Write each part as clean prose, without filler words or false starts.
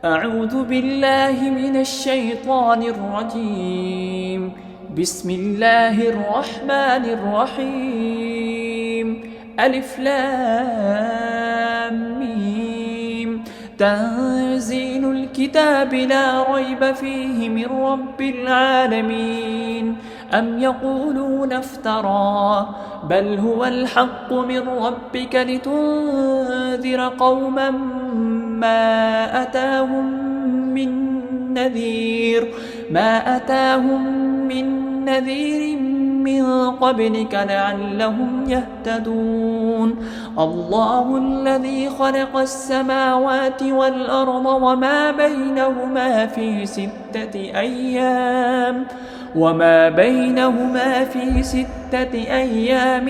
أعوذ بالله من الشيطان الرجيم. بسم الله الرحمن الرحيم. ألف لام ميم. تنزيل الكتاب لا ريب فيه من رب العالمين. أم يقولون افتراه بل هو الحق من ربك لتنذر قوما ما أتاهم من نذير من قبلك لعلهم يهتدون. الله الذي خلق السماوات والأرض وما بينهما في 6 أيام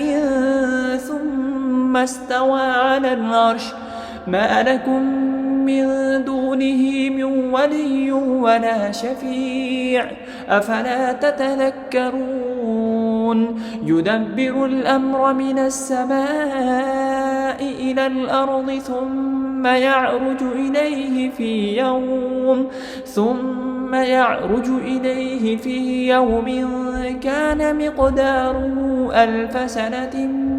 ثم استوى على العرش. ما لكم من دونه من ولي ولا شفيع أفلا تتذكرون. يدبر الأمر من السماء إلى الأرض ثم يعرج إليه في يوم كان مقداره 1000 سنة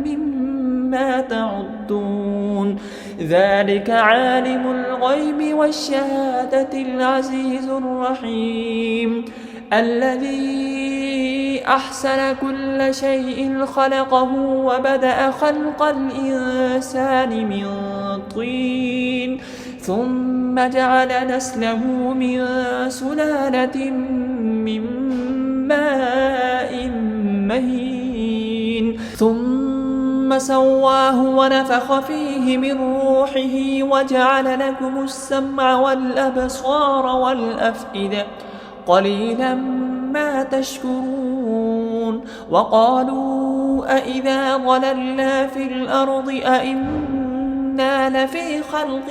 مما تعدون. ذلك عالم الغيب والشهادة العزيز الرحيم. الذي أحسن كل شيء خلقه وبدأ خلق الإنسان من طين ثم جعل نسله من سلالة من ماء مهين ثم سواه ونفخ فيه من روحه وجعل لكم السمع والأبصار والأفئدة قليلا ما تشكرون. وقالوا أإذا ضللنا في الأرض أإنا لفي خلق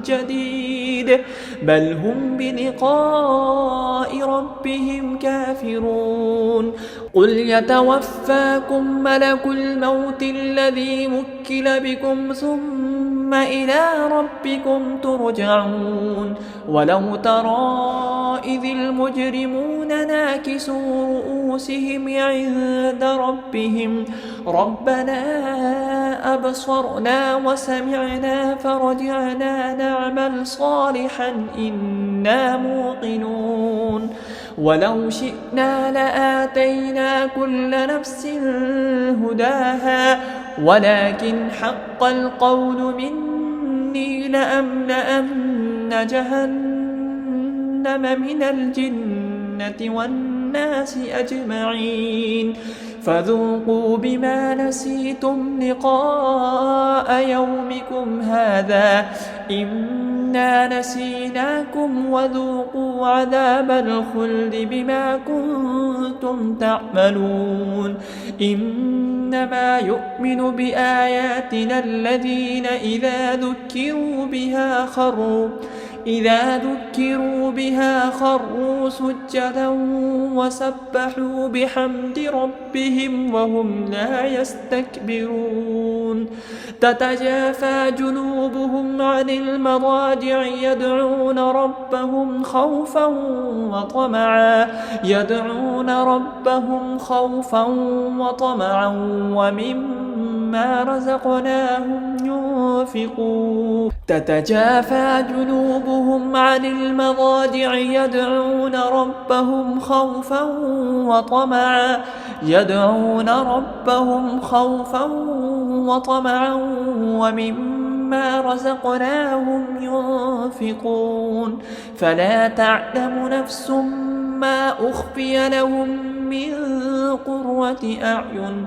جديد بل هم بلقاء ربهم كافرون. قل يتوفاكم ملك الموت الذي وكل بكم ثم إلى ربكم ترجعون. ولو ترى إذ المجرمون ناكسوا رؤوسهم عند ربهم ربنا أبصرنا وسمعنا فرجعنا نعمل صالحا إنا موقنون. ولو شئنا لآتينا كل نفس هداها ولكن حق القول مني لأملأن جهنم من الجنة والناس أجمعين. فذوقوا بما نسيتم لقاء يومكم هذا إنا نسيناكم وذوقوا عذاب الخلد بما كنتم تعملون. إنما يؤمن بآياتنا الذين إذا ذكروا بها خروا سجدا وسبحوا بحمد ربهم وهم لا يستكبرون. تتجافى جنوبهم عن المضاجع يدعون ربهم خوفا وطمعا ومما رزقناهم ينفقون. تتجافى جنوبهم عن المضاجع يدعون ربهم خوفا وطمعا ومما رزقناهم ينفقون. فلا تعلم نفس ما أخفي لهم من قرة أعين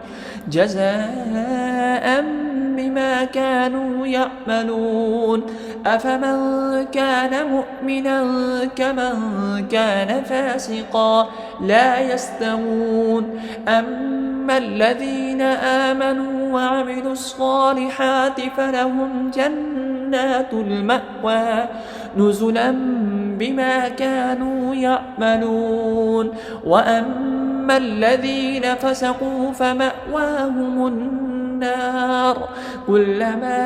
جزاء بما كانوا يعملون. أفمن كان مؤمنا كمن كان فاسقا لا يستوون. أما الذين آمنوا وعملوا الصالحات فلهم جنات المأوى نزلا بما كانوا يعملون. وأما الذين فسقوا فمأواهم النار النار كلما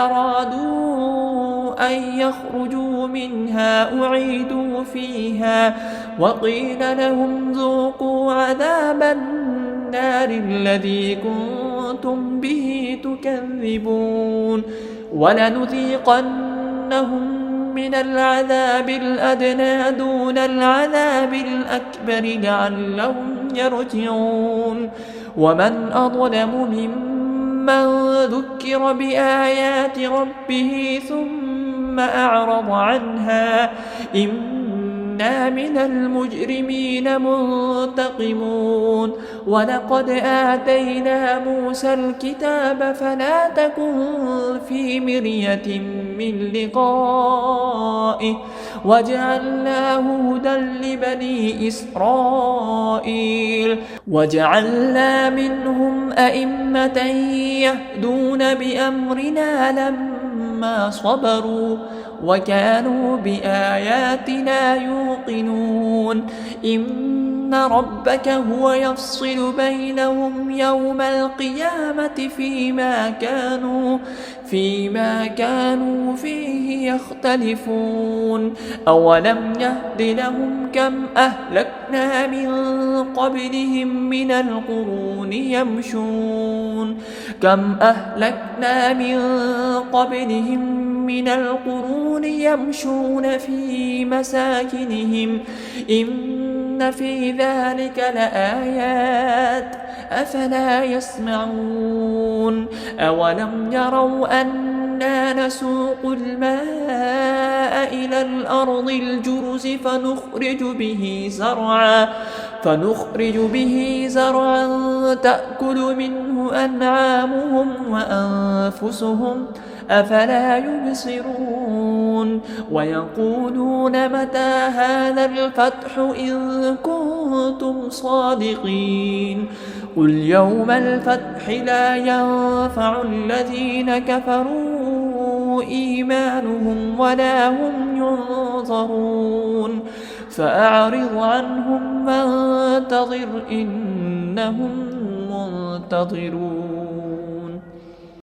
أرادوا أن يخرجوا منها أعيدوا فيها وقيل لهم ذوقوا عذاب النار الذي كنتم به تكذبون ولنذيقنهم من العذاب الأدنى دون العذاب الأكبر لعلهم يرجعون ومن أظلم ممن ذكر بآيات ربه ثم أعرض عنها إنا من المجرمين منتقمون ولقد آتينا موسى الكتاب فلا تكن في مرية من لقائه وجعلناه هدى لبني إسرائيل وجعلنا منهم أئمة يهدون بأمرنا لما صبروا وكانوا بآياتنا يوقنون إن ربك هو يفصل بينهم يوم القيامة فيما كانوا فيه يختلفون أولم يهد لهم كم أهلكنا من القرون يمشون في مساكنهم إن في ذلك لآيات أفلا يسمعون أولم يروا أنا نسوق الماء إلى الأرض الجرز فنخرج به زرعا تأكل منه أنعامهم وأنفسهم أفلا يبصرون ويقولون متى هذا الفتح إن كنتم صادقين قل يوم الفتح لا ينفع الذين كفروا إيمانهم ولا هم ينظرون فأعرض عنهم وانتظر إنهم منتظرون.